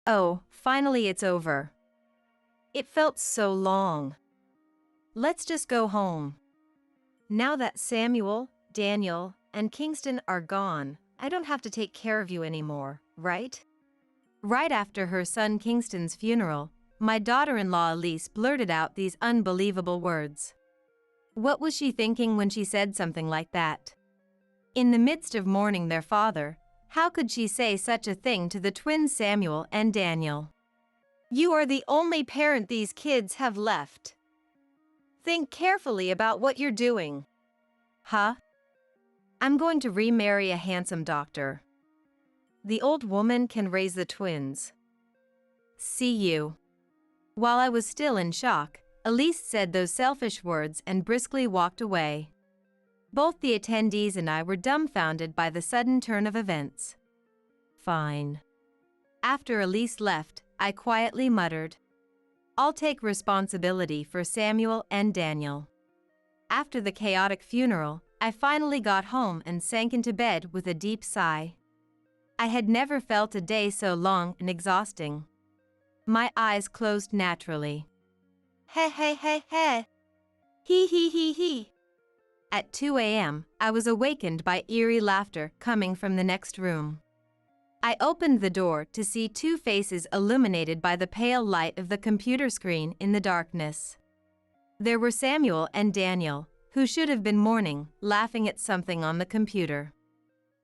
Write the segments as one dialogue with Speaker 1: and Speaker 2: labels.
Speaker 1: Oh, finally it's over. It felt so long. Let's just go home. Now that Samuel, Daniel, and Kingston are gone, I don't have to take care of you anymore, right? Right after her son Kingston's funeral, my daughter-in-law Elise blurted out these unbelievable words. What was she thinking when she said something like that? In the midst of mourning their father, how could she say such a thing to the twins Samuel and Daniel? You are the only parent these kids have left. Think carefully about what you're doing. Huh? I'm going to remarry a handsome doctor. The old woman can raise the twins. See you. While I was still in shock, Elise said those selfish words and briskly walked away. Both the attendees and I were dumbfounded by the sudden turn of events. Fine. After Elise left, I quietly muttered, I'll take responsibility for Samuel and Daniel. After the chaotic funeral, I finally got home and sank into bed with a deep sigh. I had never felt a day so long and exhausting. My eyes closed naturally. He he he he. He he he he. At 2 a.m., I was awakened by eerie laughter coming from the next room. I opened the door to see two faces illuminated by the pale light of the computer screen in the darkness. There were Samuel and Daniel, who should have been mourning, laughing at something on the computer.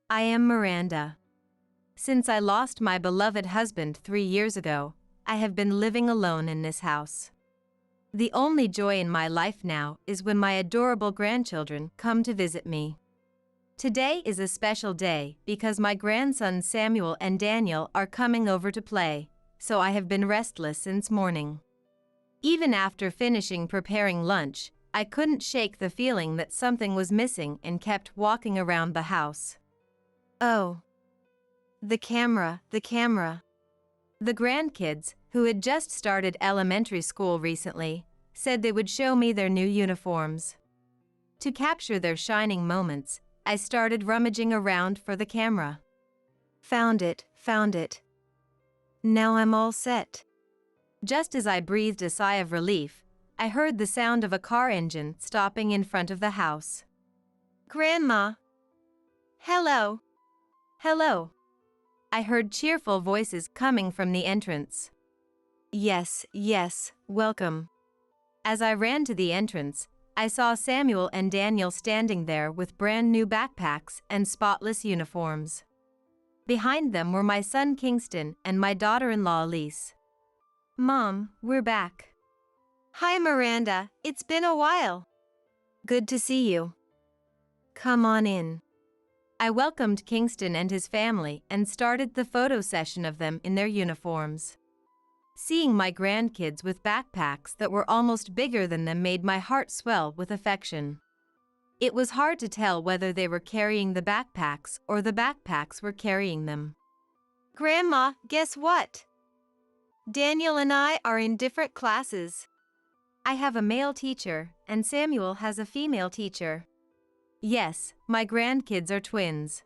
Speaker 1: I am Miranda. Since I lost my beloved husband 3 years ago, I have been living alone in this house. The only joy in my life now is when my adorable grandchildren come to visit me. Today is a special day because my grandsons Samuel and Daniel are coming over to play, so I have been restless since morning. Even after finishing preparing lunch, I couldn't shake the feeling that something was missing and kept walking around the house. Oh. The camera. The grandkids, who had just started elementary school recently, said they would show me their new uniforms. To capture their shining moments, I started rummaging around for the camera. Found it. Now I'm all set. Just as I breathed a sigh of relief, I heard the sound of a car engine stopping in front of the house. Grandma. Hello. I heard cheerful voices coming from the entrance. Yes, welcome. As I ran to the entrance, I saw Samuel and Daniel standing there with brand new backpacks and spotless uniforms. Behind them were my son Kingston and my daughter-in-law Elise. Mom, we're back. Hi Miranda, it's been a while. Good to see you. Come on in. I welcomed Kingston and his family and started the photo session of them in their uniforms. Seeing my grandkids with backpacks that were almost bigger than them made my heart swell with affection. It was hard to tell whether they were carrying the backpacks or the backpacks were carrying them. Grandma, guess what? Daniel and I are in different classes. I have a male teacher and Samuel has a female teacher. Yes, my grandkids are twins.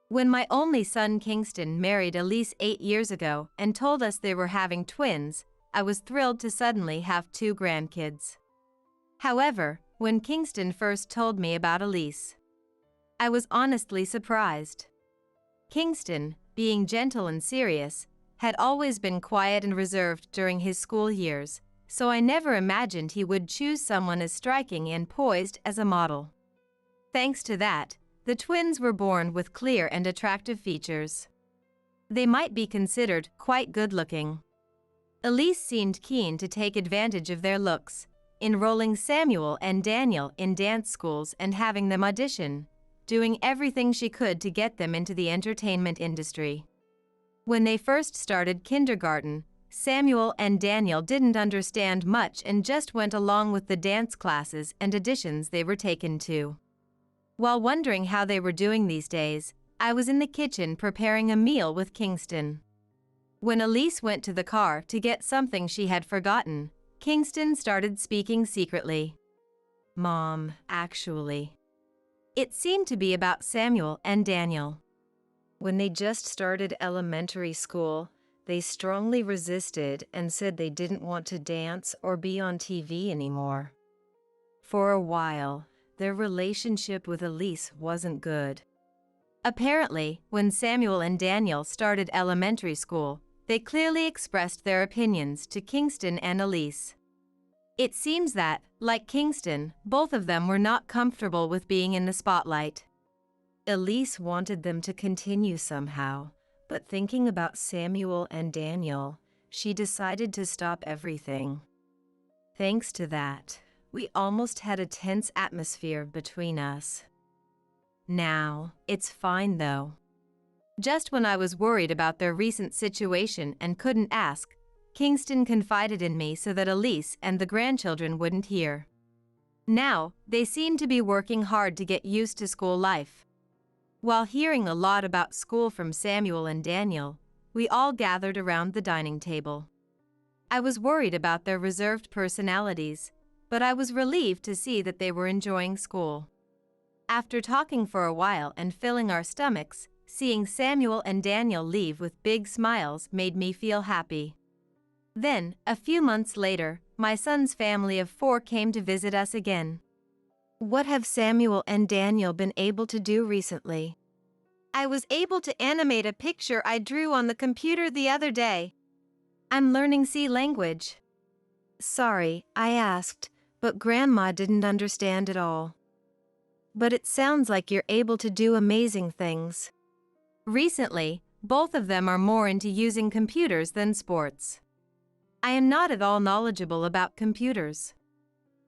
Speaker 1: When my only son Kingston married Elise 8 years ago and told us they were having twins, I was thrilled to suddenly have 2 grandkids. However, when Kingston first told me about Elise, I was honestly surprised. Kingston, being gentle and serious, had always been quiet and reserved during his school years, so I never imagined he would choose someone as striking and poised as a model. Thanks to that, the twins were born with clear and attractive features. They might be considered quite good-looking. Elise seemed keen to take advantage of their looks, enrolling Samuel and Daniel in dance schools and having them audition, doing everything she could to get them into the entertainment industry. When they first started kindergarten, Samuel and Daniel didn't understand much and just went along with the dance classes and auditions they were taken to. While wondering how they were doing these days, I was in the kitchen preparing a meal with Kingston. When Elise went to the car to get something she had forgotten, Kingston started speaking secretly. Mom, actually. It seemed to be about Samuel and Daniel. When they just started elementary school, they strongly resisted and said they didn't want to dance or be on TV anymore. For a while, their relationship with Elise wasn't good. Apparently, when Samuel and Daniel started elementary school, they clearly expressed their opinions to Kingston and Elise. It seems that, like Kingston, both of them were not comfortable with being in the spotlight. Elise wanted them to continue somehow, but thinking about Samuel and Daniel, she decided to stop everything. Thanks to that, we almost had a tense atmosphere between us. Now, it's fine though. Just when I was worried about their recent situation and couldn't ask, Kingston confided in me so that Elise and the grandchildren wouldn't hear. Now, they seem to be working hard to get used to school life. While hearing a lot about school from Samuel and Daniel, we all gathered around the dining table. I was worried about their reserved personalities, but I was relieved to see that they were enjoying school. After talking for a while and filling our stomachs, seeing Samuel and Daniel leave with big smiles made me feel happy. Then, a few months later, my son's family of 4 came to visit us again. What have Samuel and Daniel been able to do recently? I was able to animate a picture I drew on the computer the other day. I'm learning C language. Sorry, I asked, but Grandma didn't understand at all. But it sounds like you're able to do amazing things. Recently, both of them are more into using computers than sports. I am not at all knowledgeable about computers.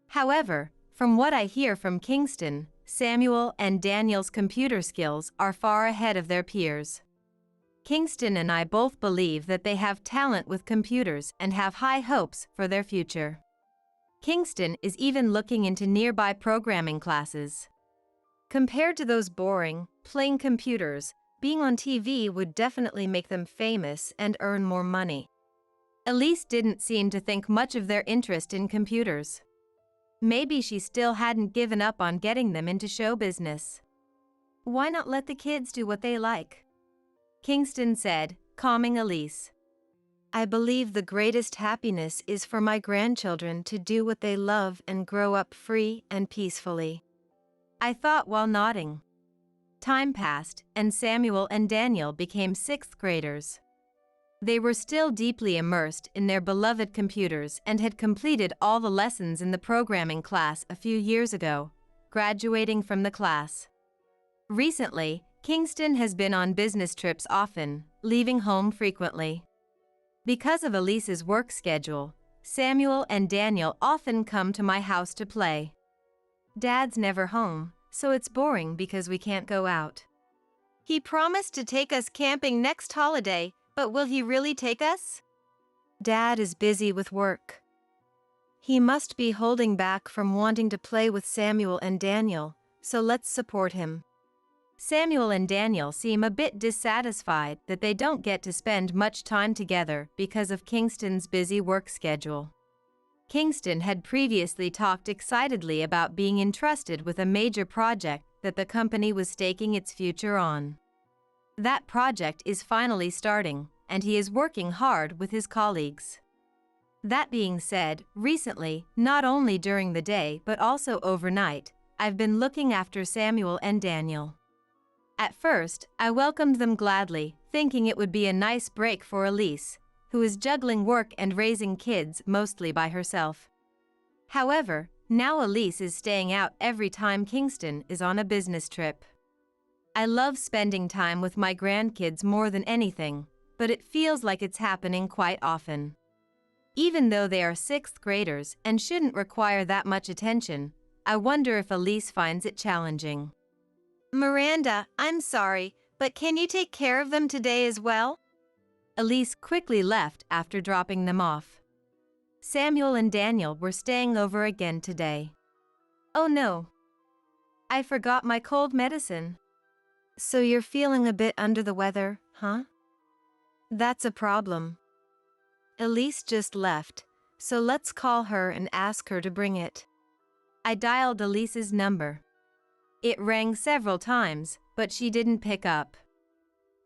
Speaker 1: However, from what I hear from Kingston, Samuel and Daniel's computer skills are far ahead of their peers. Kingston and I both believe that they have talent with computers and have high hopes for their future. Kingston is even looking into nearby programming classes. Compared to those boring, plain computers, being on TV would definitely make them famous and earn more money. Elise didn't seem to think much of their interest in computers. Maybe she still hadn't given up on getting them into show business. Why not let the kids do what they like? Kingston said, calming Elise. I believe the greatest happiness is for my grandchildren to do what they love and grow up free and peacefully. I thought while nodding. Time passed, and Samuel and Daniel became 6th graders. They were still deeply immersed in their beloved computers and had completed all the lessons in the programming class a few years ago, graduating from the class. Recently, Kingston has been on business trips often, leaving home frequently. Because of Elise's work schedule, Samuel and Daniel often come to my house to play. Dad's never home, so it's boring because we can't go out. He promised to take us camping next holiday, but will he really take us? Dad is busy with work. He must be holding back from wanting to play with Samuel and Daniel, so let's support him. Samuel and Daniel seem a bit dissatisfied that they don't get to spend much time together because of Kingston's busy work schedule. Kingston had previously talked excitedly about being entrusted with a major project that the company was staking its future on. That project is finally starting, and he is working hard with his colleagues. That being said, recently, not only during the day but also overnight, I've been looking after Samuel and Daniel. At first, I welcomed them gladly, thinking it would be a nice break for Elise, who is juggling work and raising kids mostly by herself. However, now Elise is staying out every time Kingston is on a business trip. I love spending time with my grandkids more than anything, but it feels like it's happening quite often. Even though they are 6th graders and shouldn't require that much attention, I wonder if Elise finds it challenging. Miranda, I'm sorry, but can you take care of them today as well? Elise quickly left after dropping them off. Samuel and Daniel were staying over again today. Oh no. I forgot my cold medicine. So you're feeling a bit under the weather, huh? That's a problem. Elise just left, so let's call her and ask her to bring it. I dialed Elise's number. It rang several times, but she didn't pick up.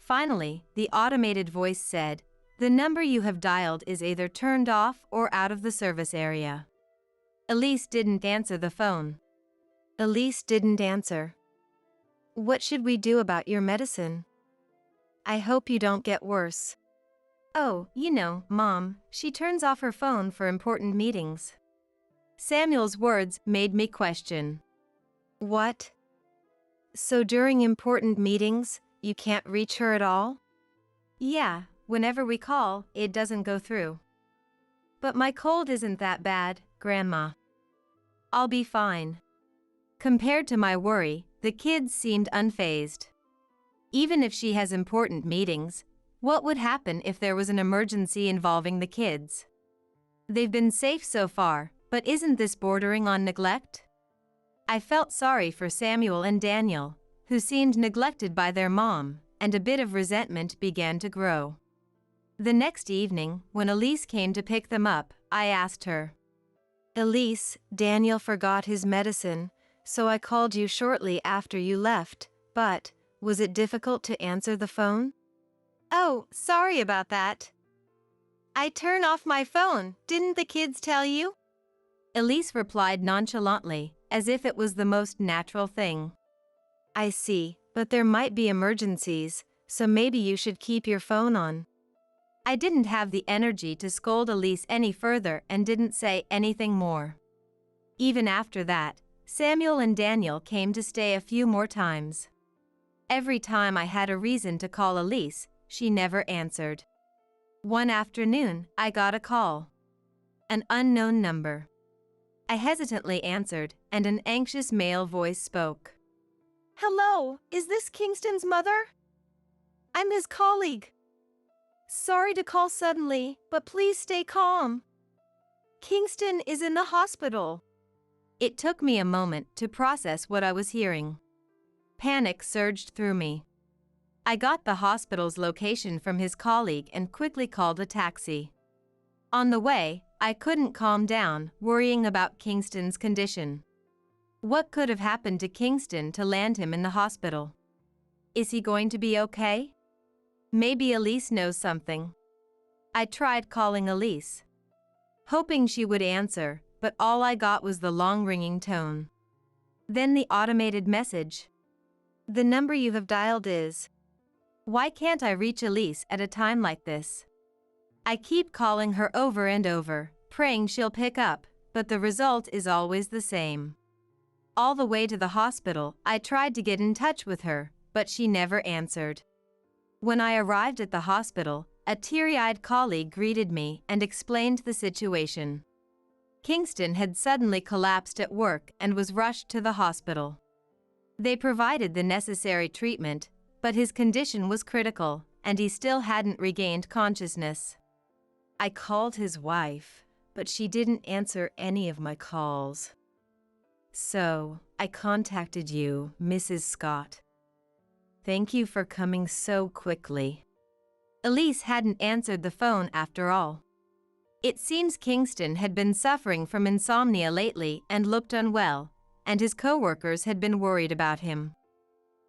Speaker 1: Finally, the automated voice said, The number you have dialed is either turned off or out of the service area. Elise didn't answer the phone. Elise didn't answer. What should we do about your medicine? I hope you don't get worse. Oh, Mom, she turns off her phone for important meetings. Samuel's words made me question. What? So during important meetings, you can't reach her at all? Yeah, whenever we call, it doesn't go through. But my cold isn't that bad, Grandma. I'll be fine. Compared to my worry, the kids seemed unfazed. Even if she has important meetings, what would happen if there was an emergency involving the kids? They've been safe so far, but isn't this bordering on neglect? I felt sorry for Samuel and Daniel, who seemed neglected by their mom, and a bit of resentment began to grow. The next evening, when Elise came to pick them up, I asked her, Elise, Daniel forgot his medicine, so I called you shortly after you left, but was it difficult to answer the phone? Oh, sorry about that. I turned off my phone, didn't the kids tell you? Elise replied nonchalantly, as if it was the most natural thing. I see, but there might be emergencies, so maybe you should keep your phone on. I didn't have the energy to scold Elise any further and didn't say anything more. Even after that, Samuel and Daniel came to stay a few more times. Every time I had a reason to call Elise, she never answered. One afternoon, I got a call. An unknown number. I hesitantly answered, and an anxious male voice spoke. Hello, is this Kingston's mother? I'm his colleague. Sorry to call suddenly, but please stay calm. Kingston is in the hospital. It took me a moment to process what I was hearing. Panic surged through me. I got the hospital's location from his colleague and quickly called a taxi. On the way, I couldn't calm down, worrying about Kingston's condition. What could have happened to Kingston to land him in the hospital? Is he going to be okay? Maybe Elise knows something. I tried calling Elise, hoping she would answer, but all I got was the long ringing tone. Then the automated message. The number you have dialed is. Why can't I reach Elise at a time like this? I keep calling her over and over, praying she'll pick up, but the result is always the same. All the way to the hospital, I tried to get in touch with her, but she never answered. When I arrived at the hospital, a teary-eyed colleague greeted me and explained the situation. Kingston had suddenly collapsed at work and was rushed to the hospital. They provided the necessary treatment, but his condition was critical, and he still hadn't regained consciousness. I called his wife, but she didn't answer any of my calls. So, I contacted you, Mrs. Scott. Thank you for coming so quickly. Elise hadn't answered the phone after all. It seems Kingston had been suffering from insomnia lately and looked unwell, and his coworkers had been worried about him.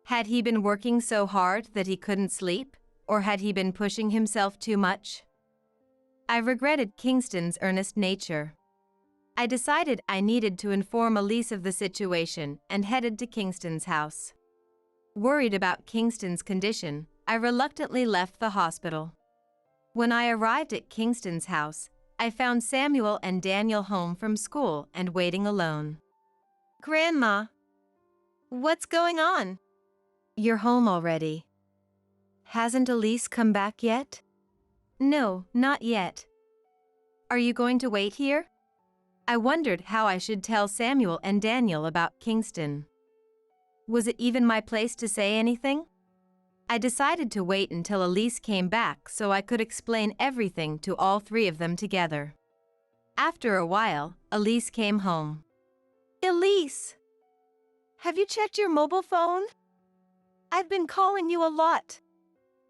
Speaker 1: Had he been working so hard that he couldn't sleep, or had he been pushing himself too much? I regretted Kingston's earnest nature. I decided I needed to inform Elise of the situation and headed to Kingston's house. Worried about Kingston's condition, I reluctantly left the hospital. When I arrived at Kingston's house, I found Samuel and Daniel home from school and waiting alone. Grandma, what's going on? You're home already. Hasn't Elise come back yet? No, not yet. Are you going to wait here? I wondered how I should tell Samuel and Daniel about Kingston. Was it even my place to say anything? I decided to wait until Elise came back so I could explain everything to all three of them together. After a while, Elise came home. Elise! Have you checked your mobile phone? I've been calling you a lot.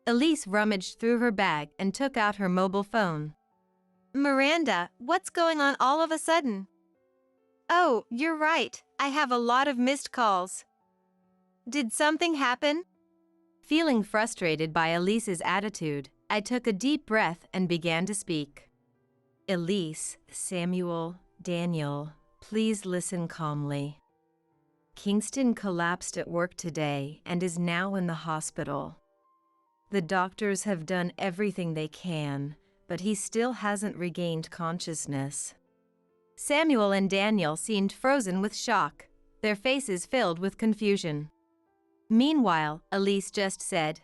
Speaker 1: Elise rummaged through her bag and took out her mobile phone. Miranda, what's going on all of a sudden? Oh, you're right. I have a lot of missed calls. Did something happen? Feeling frustrated by Elise's attitude, I took a deep breath and began to speak. Elise, Samuel, Daniel, please listen calmly. Kingston collapsed at work today and is now in the hospital. The doctors have done everything they can, but he still hasn't regained consciousness. Samuel and Daniel seemed frozen with shock, their faces filled with confusion. Meanwhile, Elise just said,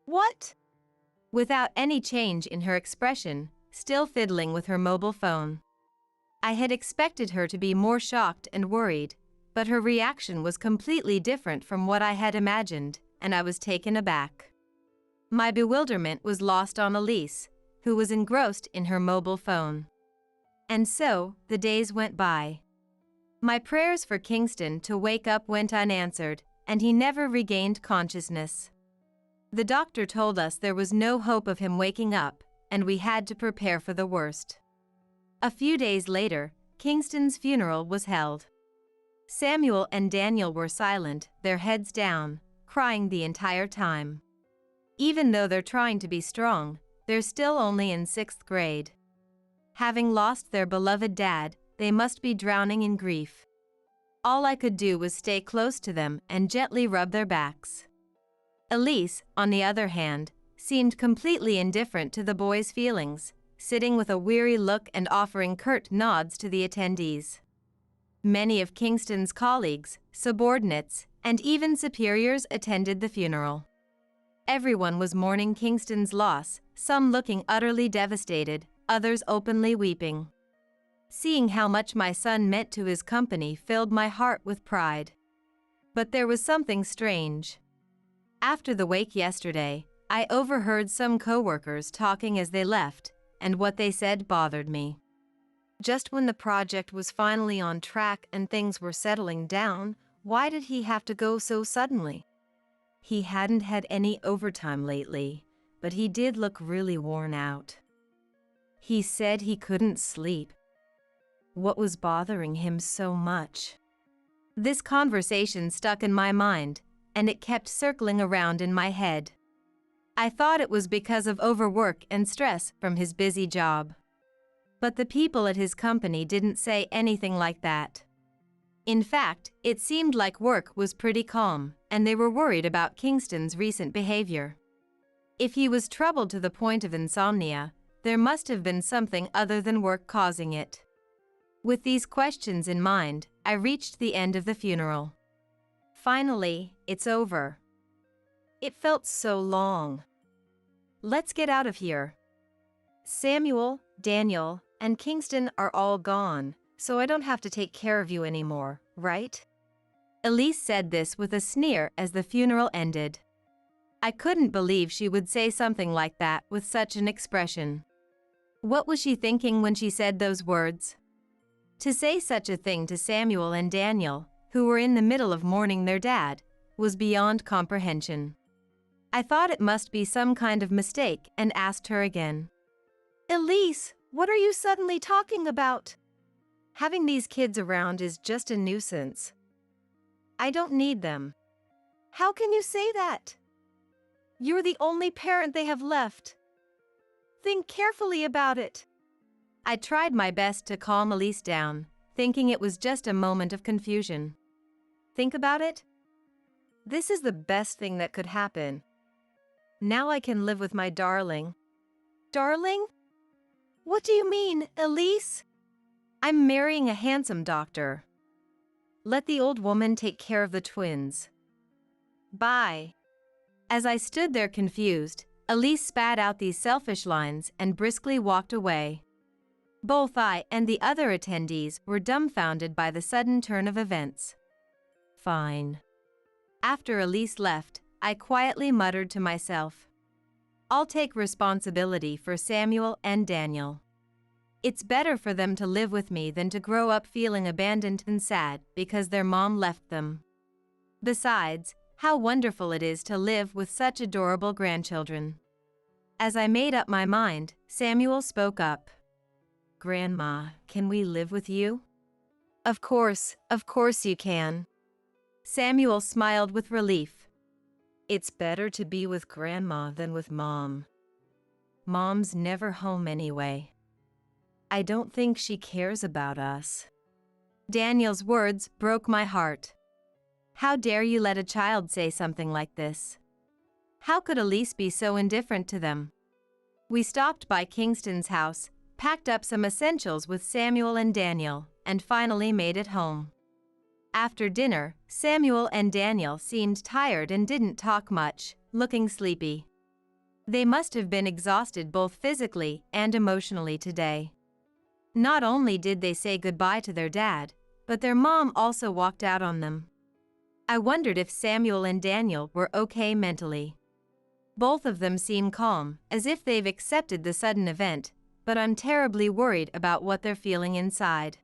Speaker 1: "What?" without any change in her expression, still fiddling with her mobile phone. I had expected her to be more shocked and worried, but her reaction was completely different from what I had imagined, and I was taken aback. My bewilderment was lost on Elise, who was engrossed in her mobile phone. And so, the days went by. My prayers for Kingston to wake up went unanswered, and he never regained consciousness. The doctor told us there was no hope of him waking up, and we had to prepare for the worst. A few days later, Kingston's funeral was held. Samuel and Daniel were silent, their heads down, crying the entire time. Even though they're trying to be strong, they're still only in 6th grade. Having lost their beloved dad, they must be drowning in grief. All I could do was stay close to them and gently rub their backs. Elise, on the other hand, seemed completely indifferent to the boys' feelings, sitting with a weary look and offering curt nods to the attendees. Many of Kingston's colleagues, subordinates, and even superiors attended the funeral. Everyone was mourning Kingston's loss, some looking utterly devastated, others openly weeping. Seeing how much my son meant to his company filled my heart with pride. But there was something strange. After the wake yesterday, I overheard some coworkers talking as they left, and what they said bothered me. Just when the project was finally on track and things were settling down, why did he have to go so suddenly? He hadn't had any overtime lately, but he did look really worn out. He said he couldn't sleep. What was bothering him so much? This conversation stuck in my mind, and it kept circling around in my head. I thought it was because of overwork and stress from his busy job. But the people at his company didn't say anything like that. In fact, it seemed like work was pretty calm, and they were worried about Kingston's recent behavior. If he was troubled to the point of insomnia, there must have been something other than work causing it. With these questions in mind, I reached the end of the funeral. Finally, it's over. It felt so long. Let's get out of here. Samuel, Daniel, and Kingston are all gone, so I don't have to take care of you anymore, right? Elise said this with a sneer as the funeral ended. I couldn't believe she would say something like that with such an expression. What was she thinking when she said those words? To say such a thing to Samuel and Daniel, who were in the middle of mourning their dad, was beyond comprehension. I thought it must be some kind of mistake and asked her again. Elise, what are you suddenly talking about? Having these kids around is just a nuisance. I don't need them. How can you say that? You're the only parent they have left. Think carefully about it. I tried my best to calm Elise down, thinking it was just a moment of confusion. Think about it? This is the best thing that could happen. Now I can live with my darling. Darling? What do you mean, Elise? I'm marrying a handsome doctor. Let the old woman take care of the twins. Bye. As I stood there confused, Elise spat out these selfish lines and briskly walked away. Both I and the other attendees were dumbfounded by the sudden turn of events. Fine. After Elise left, I quietly muttered to myself, I'll take responsibility for Samuel and Daniel. It's better for them to live with me than to grow up feeling abandoned and sad because their mom left them. Besides, how wonderful it is to live with such adorable grandchildren. As I made up my mind, Samuel spoke up. Grandma, can we live with you? Of course you can. Samuel smiled with relief. It's better to be with Grandma than with Mom. Mom's never home anyway. I don't think she cares about us. Daniel's words broke my heart. How dare you let a child say something like this? How could Elise be so indifferent to them? We stopped by Kingston's house, packed up some essentials with Samuel and Daniel, and finally made it home. After dinner, Samuel and Daniel seemed tired and didn't talk much, looking sleepy. They must have been exhausted both physically and emotionally today. Not only did they say goodbye to their dad, but their mom also walked out on them. I wondered if Samuel and Daniel were okay mentally. Both of them seem calm, as if they've accepted the sudden event, but I'm terribly worried about what they're feeling inside.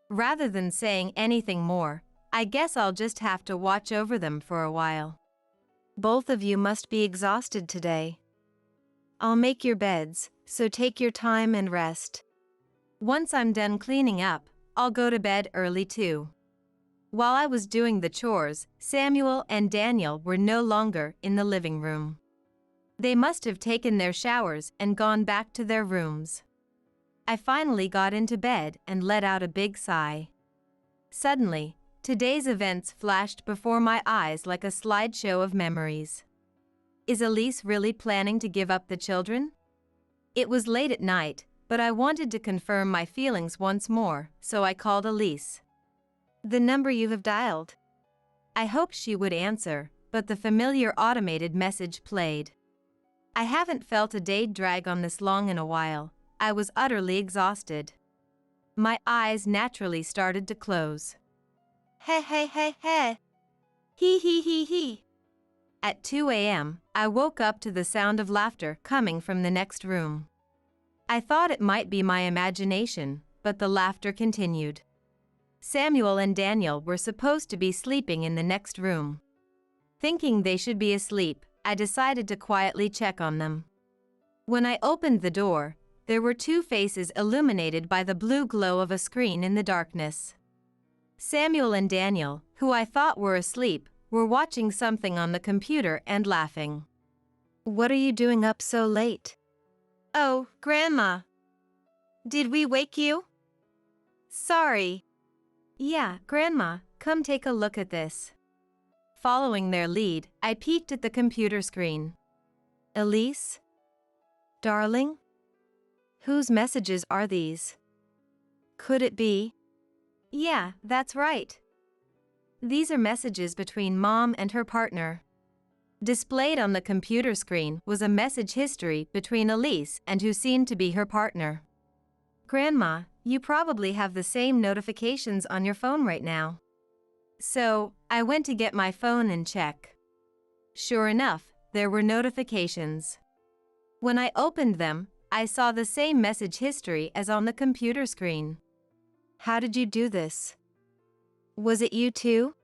Speaker 1: Rather than saying anything more, I guess I'll just have to watch over them for a while. Both of you must be exhausted today. I'll make your beds, so take your time and rest. Once I'm done cleaning up, I'll go to bed early too. While I was doing the chores, Samuel and Daniel were no longer in the living room. They must have taken their showers and gone back to their rooms. I finally got into bed and let out a big sigh. Suddenly, today's events flashed before my eyes like a slideshow of memories. Is Elise really planning to give up the children? It was late at night, but I wanted to confirm my feelings once more, so I called Elise. The number you have dialed. I hoped she would answer, but the familiar automated message played. I haven't felt a day drag on this long in a while. I was utterly exhausted. My eyes naturally started to close. He he he he. He he he he. At 2 a.m., I woke up to the sound of laughter coming from the next room. I thought it might be my imagination, but the laughter continued. Samuel and Daniel were supposed to be sleeping in the next room. Thinking they should be asleep, I decided to quietly check on them. When I opened the door, there were two faces illuminated by the blue glow of a screen in the darkness. Samuel and Daniel, who I thought were asleep, were watching something on the computer and laughing. What are you doing up so late? Oh, Grandma. Did we wake you? Sorry. Yeah, Grandma, come take a look at this. Following their lead, I peeked at the computer screen. Elise? Darling? Whose messages are these? Could it be? Yeah, that's right. These are messages between Mom and her partner. Displayed on the computer screen was a message history between Elise and who seemed to be her partner. Grandma, you probably have the same notifications on your phone right now. So, I went to get my phone and check. Sure enough, there were notifications. When I opened them, I saw the same message history as on the computer screen. How did you do this? Was it you too?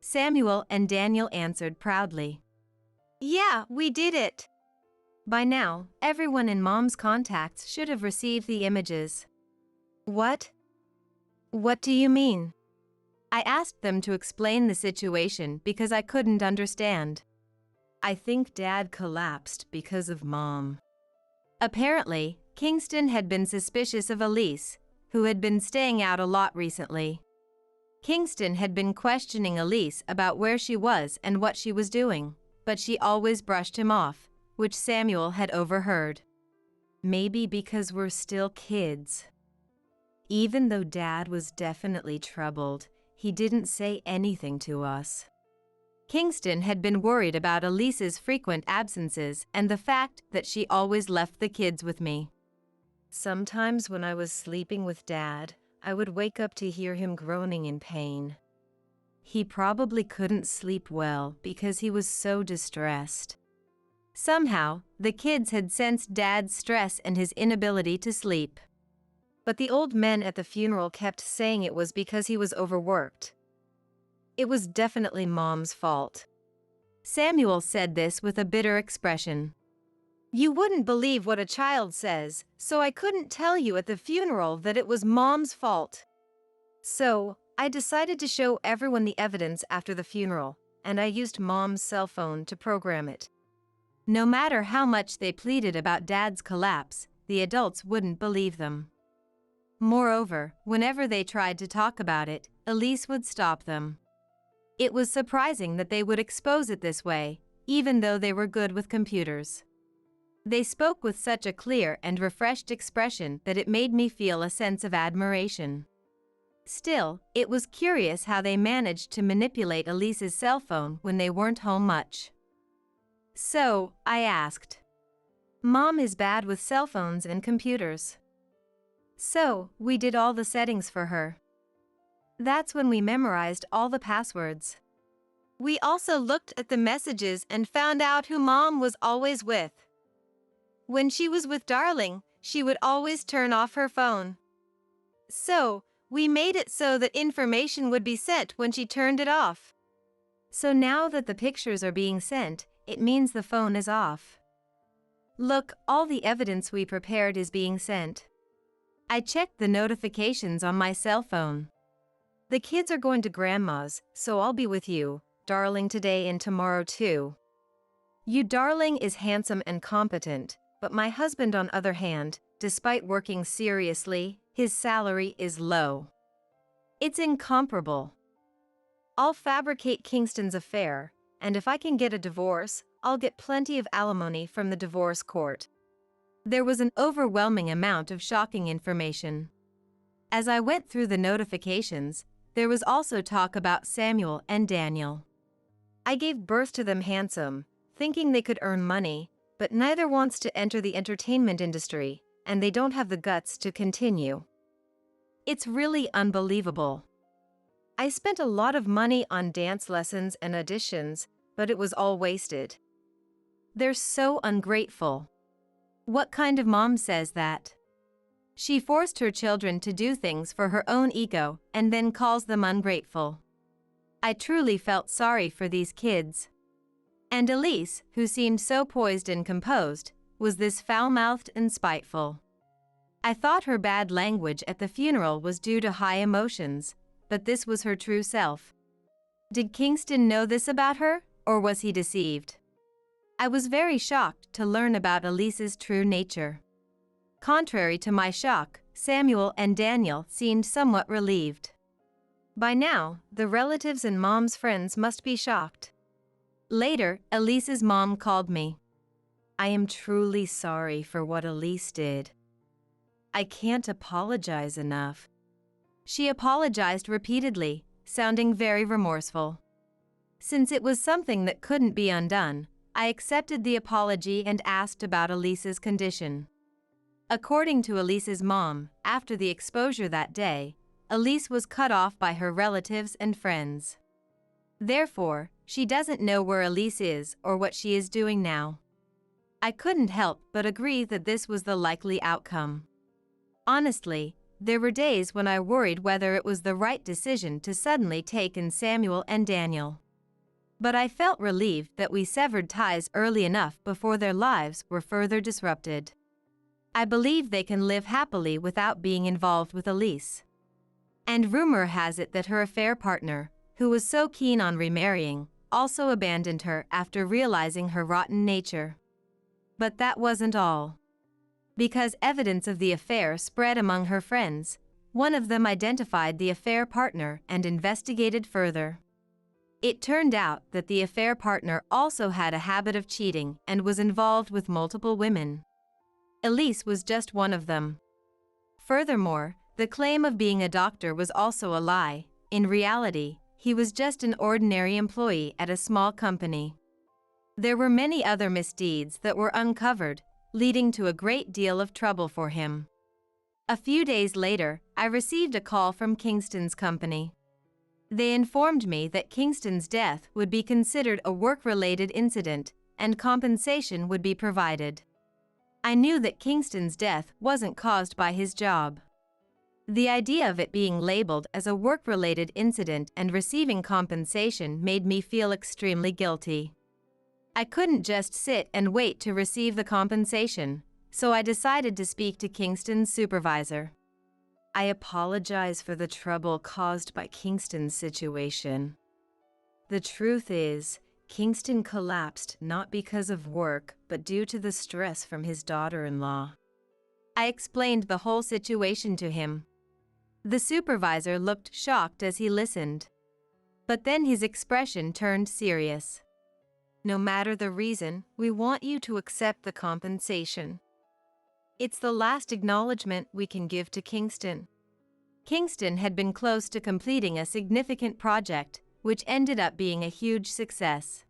Speaker 1: Samuel and Daniel answered proudly. Yeah, we did it. By now, everyone in Mom's contacts should have received the images. What? What do you mean? I asked them to explain the situation because I couldn't understand. I think Dad collapsed because of Mom. Apparently, Kingston had been suspicious of Elise, who had been staying out a lot recently. Kingston had been questioning Elise about where she was and what she was doing, but she always brushed him off, which Samuel had overheard. Maybe because we're still kids. Even though Dad was definitely troubled, he didn't say anything to us. Kingston had been worried about Elise's frequent absences and the fact that she always left the kids with me. Sometimes when I was sleeping with Dad, I would wake up to hear him groaning in pain. He probably couldn't sleep well because he was so distressed. Somehow, the kids had sensed Dad's stress and his inability to sleep. But the old men at the funeral kept saying it was because he was overworked. It was definitely Mom's fault. Samuel said this with a bitter expression. You wouldn't believe what a child says, so I couldn't tell you at the funeral that it was Mom's fault. So, I decided to show everyone the evidence after the funeral, and I used Mom's cell phone to program it. No matter how much they pleaded about Dad's collapse, the adults wouldn't believe them. Moreover, whenever they tried to talk about it, Elise would stop them. It was surprising that they would expose it this way, even though they were good with computers. They spoke with such a clear and refreshed expression that it made me feel a sense of admiration. Still, it was curious how they managed to manipulate Elise's cell phone when they weren't home much. So, I asked. Mom is bad with cell phones and computers. So, we did all the settings for her. That's when we memorized all the passwords. We also looked at the messages and found out who Mom was always with. When she was with Darling, she would always turn off her phone. So, we made it so that information would be sent when she turned it off. So now that the pictures are being sent, it means the phone is off. Look, all the evidence we prepared is being sent. I checked the notifications on my cell phone. The kids are going to Grandma's, so I'll be with you, Darling, today and tomorrow too. You Darling is handsome and competent, but my husband on other hand, despite working seriously, his salary is low. It's incomparable. I'll fabricate Kingston's affair, and if I can get a divorce, I'll get plenty of alimony from the divorce court. There was an overwhelming amount of shocking information. As I went through the notifications, there was also talk about Samuel and Daniel. I gave birth to them handsome, thinking they could earn money, but neither wants to enter the entertainment industry, and they don't have the guts to continue. It's really unbelievable. I spent a lot of money on dance lessons and auditions, but it was all wasted. They're so ungrateful. What kind of mom says that? She forced her children to do things for her own ego and then calls them ungrateful. I truly felt sorry for these kids. And Elise, who seemed so poised and composed, was this foul-mouthed and spiteful. I thought her bad language at the funeral was due to high emotions, but this was her true self. Did Kingston know this about her, or was he deceived? I was very shocked to learn about Elise's true nature. Contrary to my shock, Samuel and Daniel seemed somewhat relieved. By now, the relatives and Mom's friends must be shocked. Later, Elise's mom called me. I am truly sorry for what Elise did. I can't apologize enough. She apologized repeatedly, sounding very remorseful. Since it was something that couldn't be undone, I accepted the apology and asked about Elise's condition. According to Elise's mom, after the exposure that day, Elise was cut off by her relatives and friends. Therefore, she doesn't know where Elise is or what she is doing now. I couldn't help but agree that this was the likely outcome. Honestly, there were days when I worried whether it was the right decision to suddenly take in Samuel and Daniel. But I felt relieved that we severed ties early enough before their lives were further disrupted. I believe they can live happily without being involved with Elise. And rumor has it that her affair partner, who was so keen on remarrying, also abandoned her after realizing her rotten nature. But that wasn't all. Because evidence of the affair spread among her friends, one of them identified the affair partner and investigated further. It turned out that the affair partner also had a habit of cheating and was involved with multiple women. Elise was just one of them. Furthermore, the claim of being a doctor was also a lie. In reality, he was just an ordinary employee at a small company. There were many other misdeeds that were uncovered, leading to a great deal of trouble for him. A few days later, I received a call from Kingston's company. They informed me that Kingston's death would be considered a work-related incident, and compensation would be provided. I knew that Kingston's death wasn't caused by his job. The idea of it being labeled as a work-related incident and receiving compensation made me feel extremely guilty. I couldn't just sit and wait to receive the compensation, so I decided to speak to Kingston's supervisor. I apologize for the trouble caused by Kingston's situation. The truth is, Kingston collapsed not because of work, but due to the stress from his daughter-in-law. I explained the whole situation to him. The supervisor looked shocked as he listened. But then his expression turned serious. No matter the reason, we want you to accept the compensation. It's the last acknowledgement we can give to Kingston. Kingston had been close to completing a significant project, which ended up being a huge success.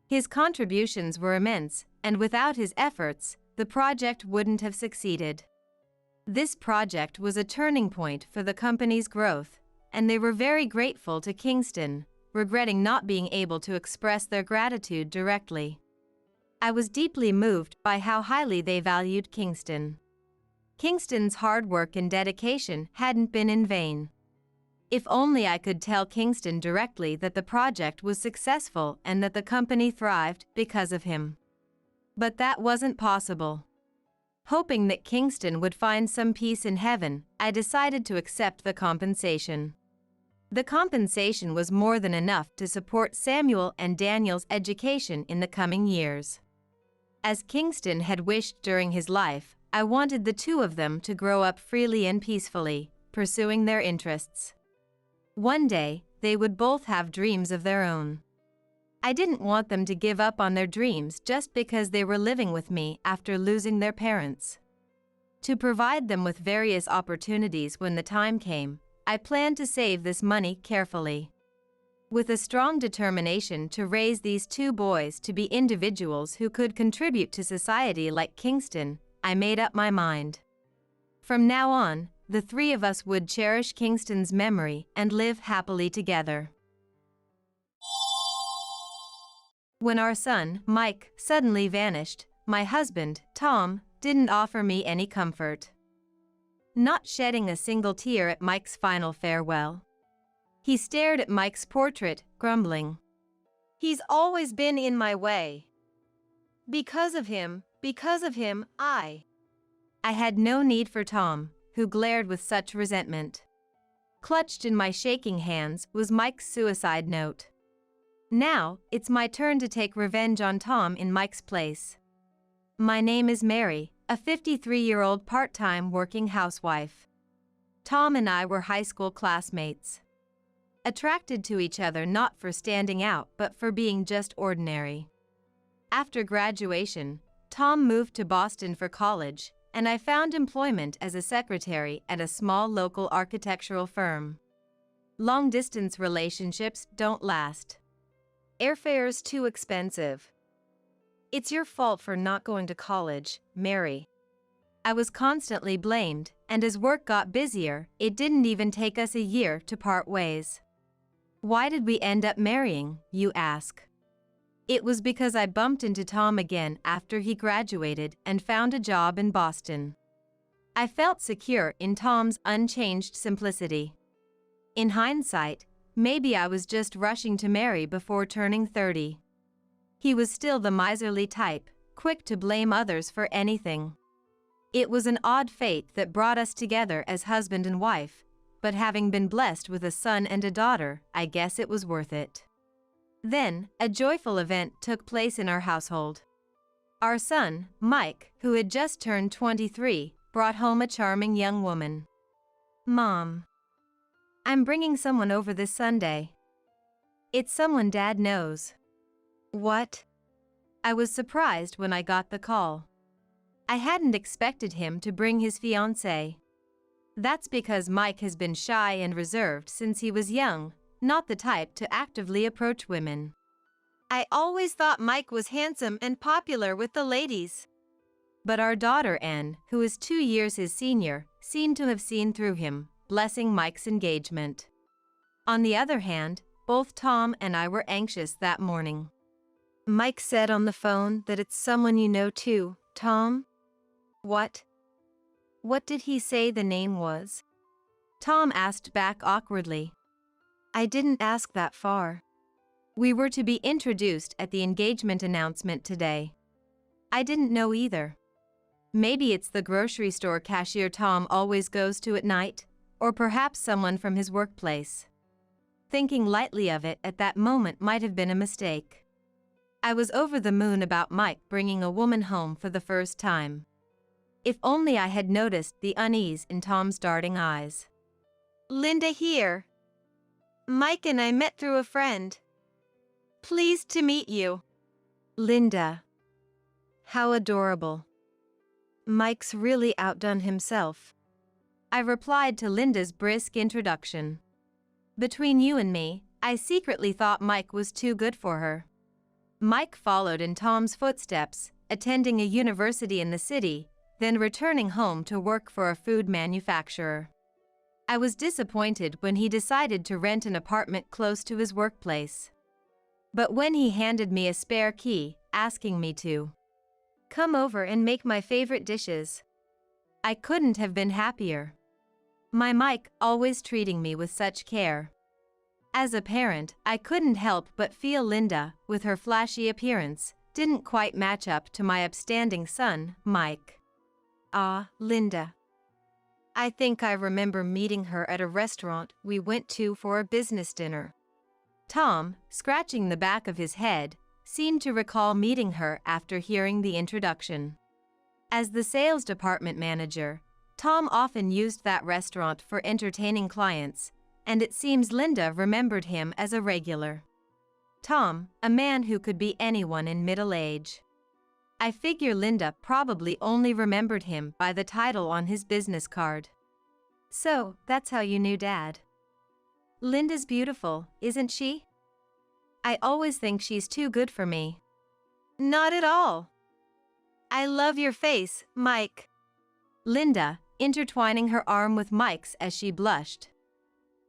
Speaker 1: His contributions were immense, and without his efforts, the project wouldn't have succeeded. This project was a turning point for the company's growth, and they were very grateful to Kingston, regretting not being able to express their gratitude directly. I was deeply moved by how highly they valued Kingston. Kingston's hard work and dedication hadn't been in vain. If only I could tell Kingston directly that the project was successful and that the company thrived because of him. But that wasn't possible. Hoping that Kingston would find some peace in heaven, I decided to accept the compensation. The compensation was more than enough to support Samuel and Daniel's education in the coming years. As Kingston had wished during his life, I wanted the two of them to grow up freely and peacefully, pursuing their interests. One day, they would both have dreams of their own. I didn't want them to give up on their dreams just because they were living with me after losing their parents. To provide them with various opportunities when the time came, I planned to save this money carefully. With a strong determination to raise these two boys to be individuals who could contribute to society like Kingston, I made up my mind. From now on, the three of us would cherish Kingston's memory and live happily together. When our son, Mike, suddenly vanished, my husband, Tom, didn't offer me any comfort. Not shedding a single tear at Mike's final farewell. He stared at Mike's portrait, grumbling. "He's always been in my way. Because of him, I had no need for Tom, who glared with such resentment. Clutched in my shaking hands was Mike's suicide note. Now, it's my turn to take revenge on Tom in Mike's place. My name is Mary, a 53-year-old part-time working housewife. Tom and I were high school classmates. Attracted to each other not for standing out but for being just ordinary. After graduation, Tom moved to Boston for college, and I found employment as a secretary at a small local architectural firm. Long-distance relationships don't last. Airfare's too expensive. It's your fault for not going to college, Mary. I was constantly blamed, and as work got busier, it didn't even take us a year to part ways. Why did we end up marrying, you ask? It was because I bumped into Tom again after he graduated and found a job in Boston. I felt secure in Tom's unchanged simplicity. In hindsight, maybe I was just rushing to marry before turning 30. He was still the miserly type, quick to blame others for anything. It was an odd fate that brought us together as husband and wife, but having been blessed with a son and a daughter, I guess it was worth it. Then, a joyful event took place in our household. Our son, Mike, who had just turned 23, brought home a charming young woman. "Mom, I'm bringing someone over this Sunday. It's someone Dad knows." "What?" I was surprised when I got the call. I hadn't expected him to bring his fiancée. That's because Mike has been shy and reserved since he was young, not the type to actively approach women. I always thought Mike was handsome and popular with the ladies. But our daughter Anne, who is 2 years his senior, seemed to have seen through him, blessing Mike's engagement. On the other hand, both Tom and I were anxious that morning. "Mike said on the phone that it's someone you know too, Tom?" "What? What did he say the name was?" Tom asked back awkwardly. "I didn't ask that far. We were to be introduced at the engagement announcement today. I didn't know either. Maybe it's the grocery store cashier Tom always goes to at night, or perhaps someone from his workplace." Thinking lightly of it at that moment might have been a mistake. I was over the moon about Mike bringing a woman home for the first time. If only I had noticed the unease in Tom's darting eyes.
Speaker 2: Linda here. Mike and I met through a friend. Pleased to meet you.
Speaker 1: Linda. How adorable. Mike's really outdone himself. I replied to Linda's brisk introduction. Between you and me, I secretly thought Mike was too good for her. Mike followed in Tom's footsteps, attending a university in the city, then returning home to work for a food manufacturer. I was disappointed when he decided to rent an apartment close to his workplace. But when he handed me a spare key, asking me to come over and make my favorite dishes, I couldn't have been happier. My Mike always treating me with such care. As a parent, I couldn't help but feel Linda, with her flashy appearance, didn't quite match up to my upstanding son, Mike.
Speaker 2: Ah, Linda. I think I remember meeting her at a restaurant we went to for a business dinner.
Speaker 1: Tom, scratching the back of his head, seemed to recall meeting her after hearing the introduction. As the sales department manager, Tom often used that restaurant for entertaining clients, and it seems Linda remembered him as a regular. Tom, a man who could be anyone in middle age. I figure Linda probably only remembered him by the title on his business card. So, that's how you knew Dad. Linda's beautiful, isn't she? I always think she's too good for me.
Speaker 2: Not at all. I love your face, Mike.
Speaker 1: Linda, intertwining her arm with Mike's as she blushed,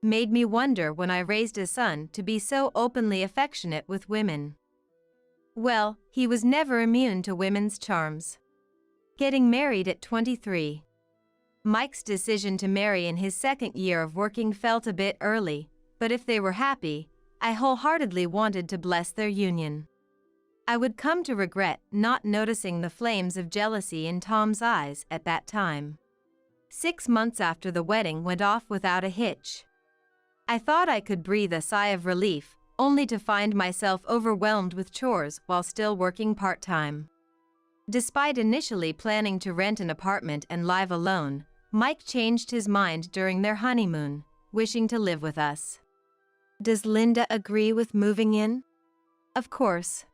Speaker 1: made me wonder when I raised a son to be so openly affectionate with women. Well, he was never immune to women's charms. Getting married at 23. Mike's decision to marry in his second year of working felt a bit early, but if they were happy, I wholeheartedly wanted to bless their union. I would come to regret not noticing the flames of jealousy in Tom's eyes at that time. 6 months after the wedding went off without a hitch. I thought I could breathe a sigh of relief, only to find myself overwhelmed with chores while still working part-time. Despite initially planning to rent an apartment and live alone, Mike changed his mind during their honeymoon, wishing to live with us.
Speaker 2: Does Linda agree with moving in?
Speaker 1: Of course.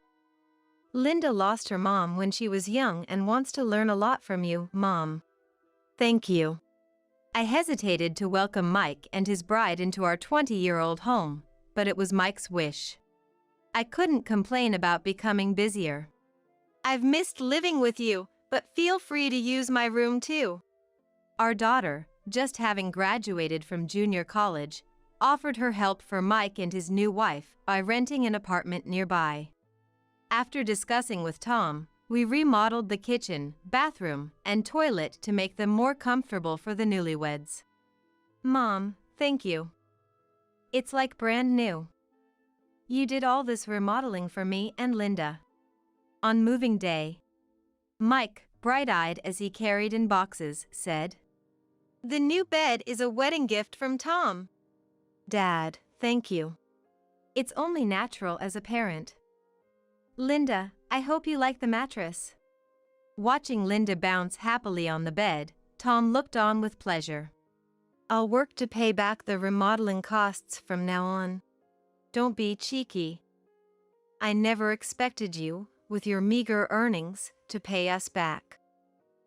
Speaker 2: Linda lost her mom when she was young and wants to learn a lot from you, Mom.
Speaker 1: Thank you. I hesitated to welcome Mike and his bride into our 20-year-old home, but it was Mike's wish. I couldn't complain about becoming busier.
Speaker 2: I've missed living with you, but feel free to use my room too.
Speaker 1: Our daughter, just having graduated from junior college, offered her help for Mike and his new wife by renting an apartment nearby. After discussing with Tom, we remodeled the kitchen, bathroom, and toilet to make them more comfortable for the newlyweds.
Speaker 2: Mom, thank you.
Speaker 1: It's like brand new. You did all this remodeling for me and Linda. On moving day, Mike, bright-eyed as he carried in boxes, said,
Speaker 2: "The new bed is a wedding gift from Tom."
Speaker 1: Dad, thank you. It's only natural as a parent. Linda, I hope you like the mattress. Watching Linda bounce happily on the bed, Tom looked on with pleasure.
Speaker 2: I'll work to pay back the remodeling costs from now on. Don't be cheeky. I never expected you, with your meager earnings, to pay us back.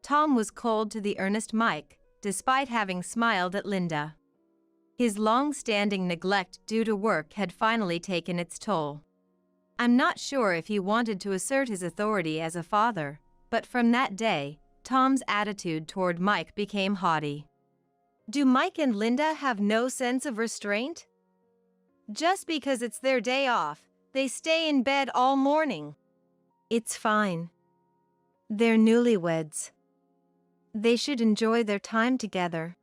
Speaker 1: Tom was cold to the earnest Mike, despite having smiled at Linda. His long-standing neglect due to work had finally taken its toll. I'm not sure if he wanted to assert his authority as a father, but from that day, Tom's attitude toward Mike became haughty.
Speaker 2: Do Mike and Linda have no sense of restraint? Just because it's their day off, they stay in bed all morning.
Speaker 1: It's fine. They're newlyweds. They should enjoy their time together,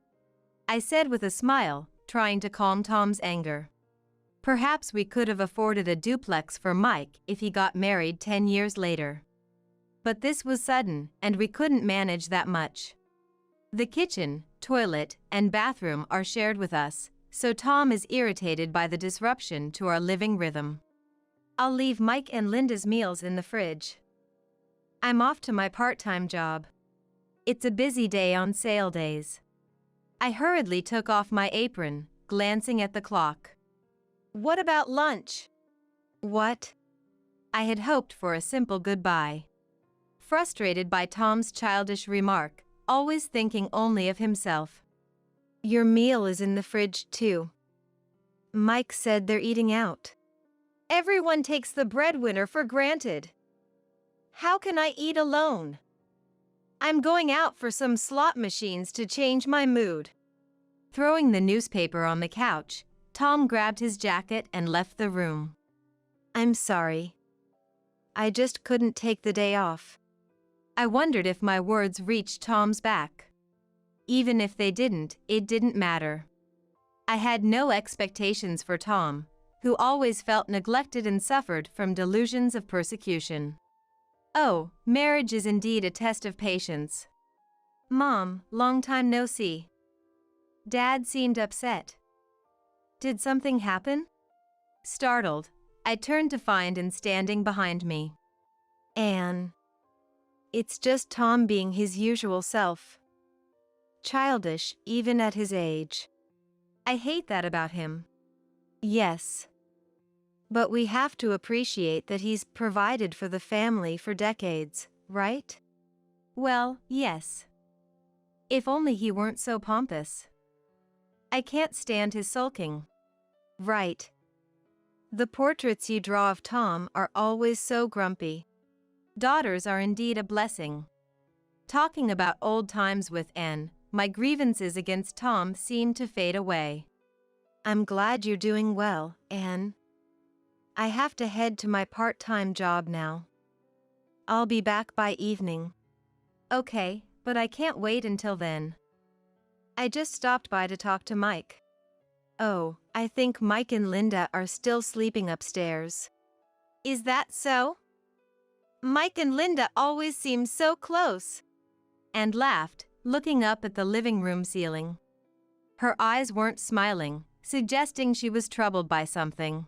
Speaker 1: I said with a smile, trying to calm Tom's anger. Perhaps we could have afforded a duplex for Mike if he got married 10 years later. But this was sudden, and we couldn't manage that much. The kitchen, toilet, and bathroom are shared with us, so Tom is irritated by the disruption to our living rhythm. I'll leave Mike and Linda's meals in the fridge. I'm off to my part-time job. It's a busy day on sale days. I hurriedly took off my apron, glancing at the clock. What about lunch? What? I had hoped for a simple goodbye. Frustrated by Tom's childish remark, always thinking only of himself. Your meal is in the fridge too. Mike said they're eating out. Everyone takes the breadwinner for granted. How can I eat alone? I'm going out for some slot machines to change my mood. Throwing the newspaper on the couch, Tom grabbed his jacket and left the room. I'm sorry. I just couldn't take the day off. I wondered if my words reached Tom's back. Even if they didn't, it didn't matter. I had no expectations for Tom, who always felt neglected and suffered from delusions of persecution. Oh, marriage is indeed a test of patience. Mom, long time no see. Dad seemed upset. Did something happen? Startled, I turned to find Anne standing behind me. Anne. It's just Tom being his usual self. Childish, even at his age. I hate that about him. Yes. But we have to appreciate that he's provided for the family for decades, right? Well, yes. If only he weren't so pompous. I can't stand his sulking. Right. The portraits you draw of Tom are always so grumpy. Daughters are indeed a blessing. Talking about old times with Anne, my grievances against Tom seemed to fade away. I'm glad you're doing well, Anne. I have to head to my part-time job now. I'll be back by evening. Okay, but I can't wait until then. I just stopped by to talk to Mike. Oh, I think Mike and Linda are still sleeping upstairs. Is that so? Mike and Linda always seem so close. And laughed, looking up at the living room ceiling. Her eyes weren't smiling, suggesting she was troubled by something.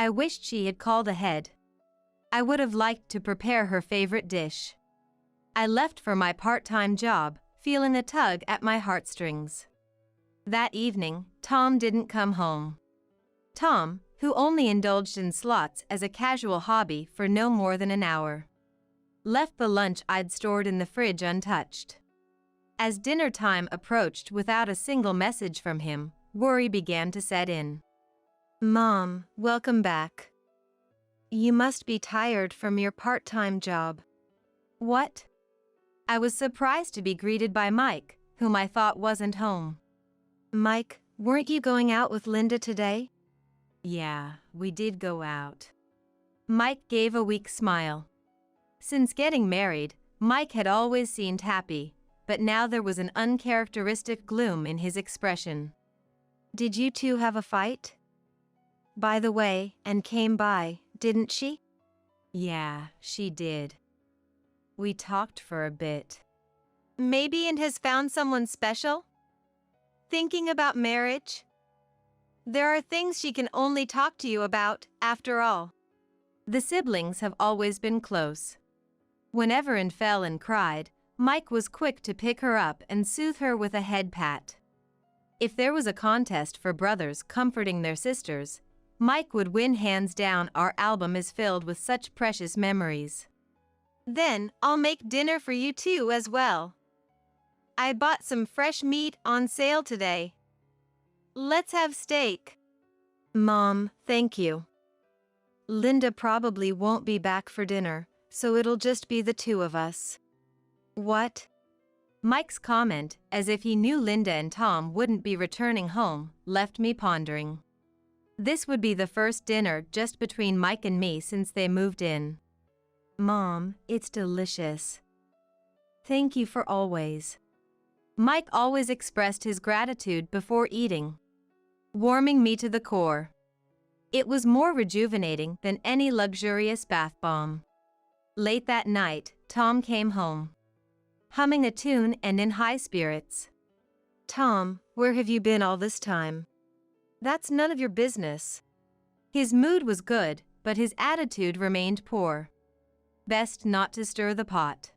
Speaker 1: I wished she had called ahead. I would have liked to prepare her favorite dish. I left for my part-time job, feeling a tug at my heartstrings. That evening, Tom didn't come home. Tom, who only indulged in slots as a casual hobby for no more than an hour, left the lunch I'd stored in the fridge untouched. As dinner time approached without a single message from him, worry began to set in. Mom, welcome back. You must be tired from your part-time job. What? I was surprised to be greeted by Mike, whom I thought wasn't home. Mike, weren't you going out with Linda today? Yeah, we did go out. Mike gave a weak smile. Since getting married, Mike had always seemed happy, but now there was an uncharacteristic gloom in his expression. Did you two have a fight? By the way, Anne came by, didn't she? Yeah, she did. We talked for a bit. Maybe Anne has found someone special? Thinking about marriage? There are things she can only talk to you about, after all. The siblings have always been close. Whenever Anne fell and cried, Mike was quick to pick her up and soothe her with a head pat. If there was a contest for brothers comforting their sisters, Mike would win hands down. Our album is filled with such precious memories. Then, I'll make dinner for you too as well. I bought some fresh meat on sale today. Let's have steak. Mom, thank you. Linda probably won't be back for dinner, so it'll just be the two of us. What? Mike's comment, as if he knew Linda and Tom wouldn't be returning home, left me pondering. This would be the first dinner just between Mike and me since they moved in. Mom, it's delicious. Thank you for always. Mike always expressed his gratitude before eating, warming me to the core. It was more rejuvenating than any luxurious bath bomb. Late that night, Tom came home, humming a tune and in high spirits. Tom, where have you been all this time? That's none of your business. His mood was good, but his attitude remained poor. Best not to stir the pot.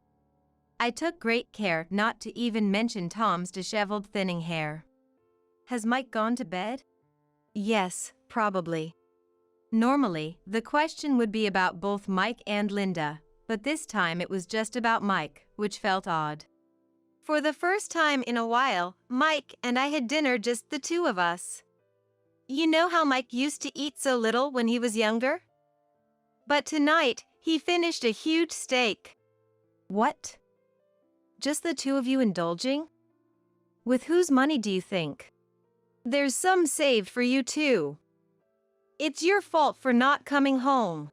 Speaker 1: I took great care not to even mention Tom's disheveled thinning hair. Has Mike gone to bed? Yes, probably. Normally, the question would be about both Mike and Linda, but this time it was just about Mike, which felt odd. For the first time in a while, Mike and I had dinner just the two of us. You know how Mike used to eat so little when he was younger? But tonight, he finished a huge steak. What? Just the two of you indulging? With whose money do you think? There's some saved for you too. It's your fault for not coming home.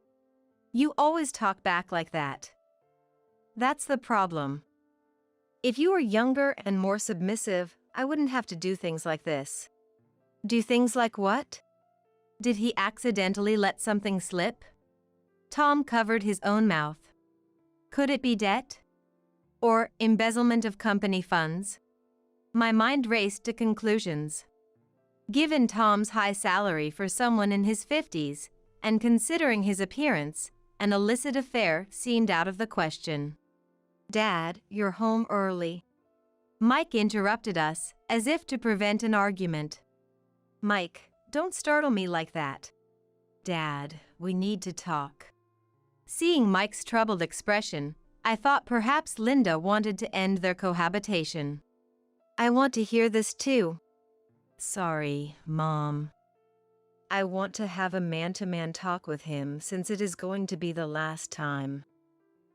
Speaker 1: You always talk back like that. That's the problem. If you were younger and more submissive, I wouldn't have to do things like this. Do things like what? Did he accidentally let something slip? Tom covered his own mouth. Could it be debt? Or embezzlement of company funds? My mind raced to conclusions. Given Tom's high salary for someone in his 50s, and considering his appearance, an illicit affair seemed out of the question. Dad, you're home early. Mike interrupted us, as if to prevent an argument. Mike, don't startle me like that. Dad, we need to talk. Seeing Mike's troubled expression, I thought perhaps Linda wanted to end their cohabitation. I want to hear this too. Sorry, Mom. I want to have a man-to-man talk with him since it is going to be the last time.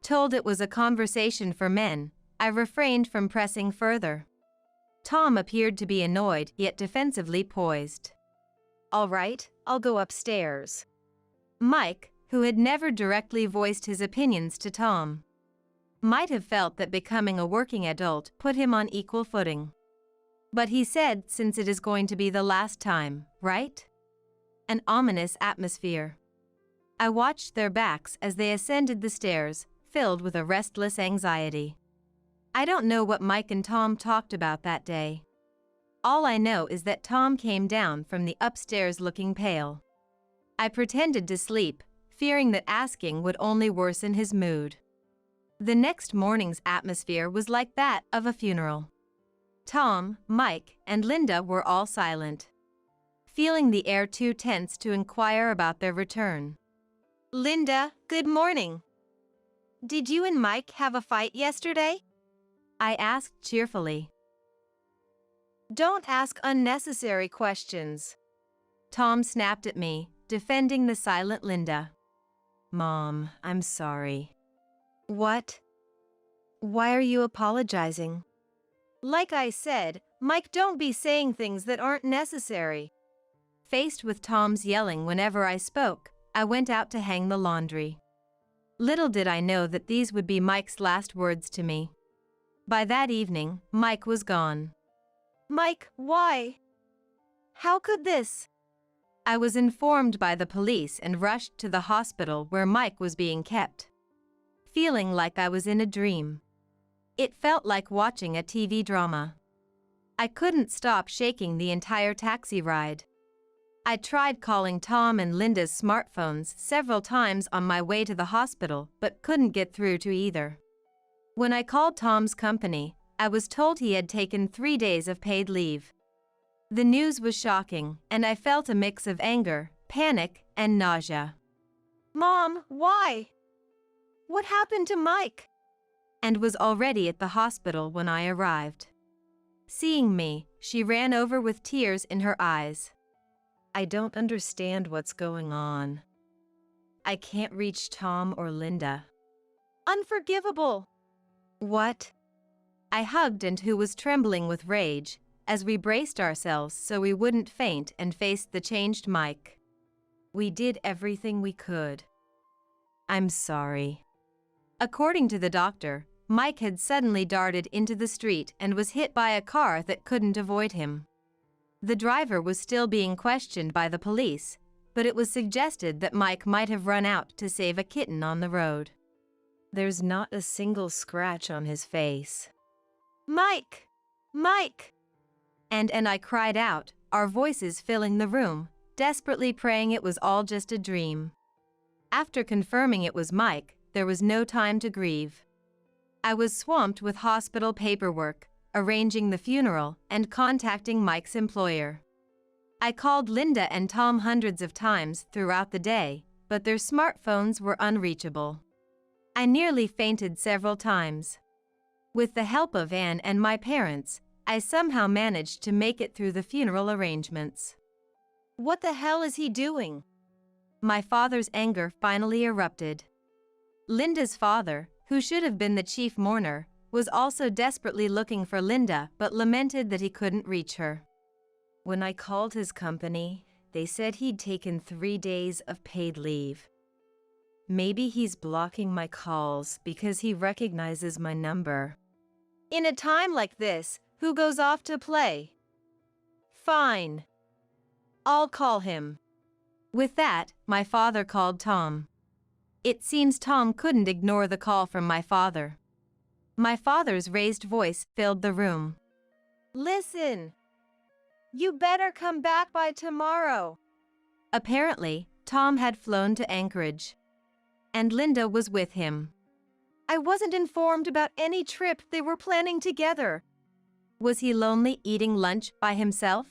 Speaker 1: Told it was a conversation for men, I refrained from pressing further. Tom appeared to be annoyed yet defensively poised. All right, I'll go upstairs. Mike, who had never directly voiced his opinions to Tom, might have felt that becoming a working adult put him on equal footing. But he said, since it is going to be the last time, right? An ominous atmosphere. I watched their backs as they ascended the stairs, filled with a restless anxiety. I don't know what Mike and Tom talked about that day. All I know is that Tom came down from the upstairs looking pale. I pretended to sleep, fearing that asking would only worsen his mood. The next morning's atmosphere was like that of a funeral. Tom, Mike, and Linda were all silent, feeling the air too tense to inquire about their return. Linda, good morning. Did you and Mike have a fight yesterday? I asked cheerfully. Don't ask unnecessary questions. Tom snapped at me, defending the silent Linda. Mom, I'm sorry. What? Why are you apologizing? Like I said, Mike, don't be saying things that aren't necessary. Faced with Tom's yelling whenever I spoke, I went out to hang the laundry. Little did I know that these would be Mike's last words to me. By that evening, Mike was gone. Mike, why? How could this? I was informed by the police and rushed to the hospital where Mike was being kept. Feeling like I was in a dream. It felt like watching a TV drama. I couldn't stop shaking the entire taxi ride. I tried calling Tom and Linda's smartphones several times on my way to the hospital, but couldn't get through to either. When I called Tom's company, I was told he had taken 3 days of paid leave. The news was shocking, and I felt a mix of anger, panic, and nausea. Mom, why? What happened to Mike? And was already at the hospital when I arrived. Seeing me, she ran over with tears in her eyes. I don't understand what's going on. I can't reach Tom or Linda. Unforgivable. What? I hugged and who was trembling with rage, as we braced ourselves so we wouldn't faint and faced the changed Mike. We did everything we could. I'm sorry. According to the doctor, Mike had suddenly darted into the street and was hit by a car that couldn't avoid him. The driver was still being questioned by the police, but it was suggested that Mike might have run out to save a kitten on the road. There's not a single scratch on his face. Mike! Mike! And I cried out, our voices filling the room, desperately praying it was all just a dream. After confirming it was Mike, there was no time to grieve. I was swamped with hospital paperwork, arranging the funeral, and contacting Mike's employer. I called Linda and Tom hundreds of times throughout the day, but their smartphones were unreachable. I nearly fainted several times. With the help of Anne and my parents, I somehow managed to make it through the funeral arrangements.
Speaker 2: What the hell is he doing?
Speaker 1: My father's anger finally erupted. Linda's father, who should have been the chief mourner, was also desperately looking for Linda but lamented that he couldn't reach her.
Speaker 2: When I called his company, they said he'd taken 3 days of paid leave. Maybe he's blocking my calls because he recognizes my number.
Speaker 1: In a time like this, who goes off to play? Fine. I'll call him. With that, my father called Tom. It seems Tom couldn't ignore the call from my father. My father's raised voice filled the room.
Speaker 2: Listen! You better come back by tomorrow.
Speaker 1: Apparently, Tom had flown to Anchorage. And Linda was with him.
Speaker 2: I wasn't informed about any trip they were planning together.
Speaker 1: Was he lonely eating lunch by himself?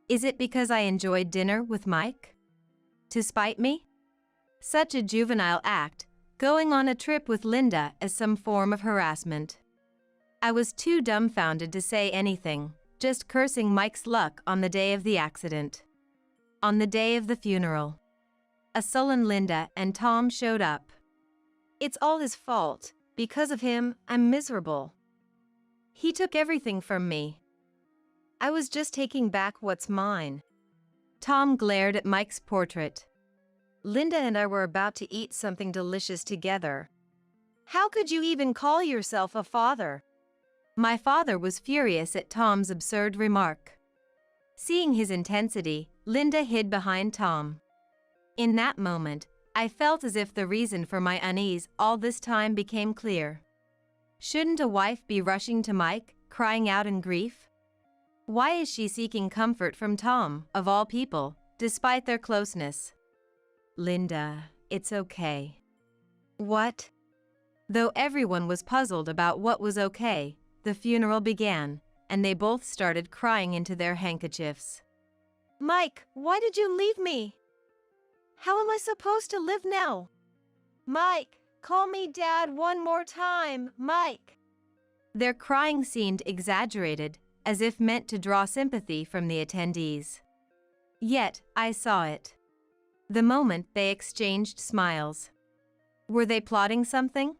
Speaker 1: Is it because I enjoyed dinner with Mike? To spite me? Such a juvenile act, going on a trip with Linda as some form of harassment. I was too dumbfounded to say anything, just cursing Mike's luck on the day of the accident. On the day of the funeral, a sullen Linda and Tom showed up.
Speaker 2: It's all his fault. Because of him, I'm miserable.
Speaker 1: He took everything from me.
Speaker 2: I was just taking back what's mine.
Speaker 1: Tom glared at Mike's portrait.
Speaker 2: Linda and I were about to eat something delicious together. How could you even call yourself a father?
Speaker 1: My father was furious at Tom's absurd remark. Seeing his intensity, Linda hid behind Tom. In that moment, I felt as if the reason for my unease all this time became clear. Shouldn't a wife be rushing to Mike, crying out in grief? Why is she seeking comfort from Tom, of all people, despite their closeness?
Speaker 2: Linda, it's okay.
Speaker 1: What? Though everyone was puzzled about what was okay, the funeral began, and they both started crying into their handkerchiefs.
Speaker 2: Mike, why did you leave me? How am I supposed to live now? Mike, call me Dad one more time, Mike.
Speaker 1: Their crying seemed exaggerated, as if meant to draw sympathy from the attendees. Yet, I saw it. The moment they exchanged smiles. Were they plotting something?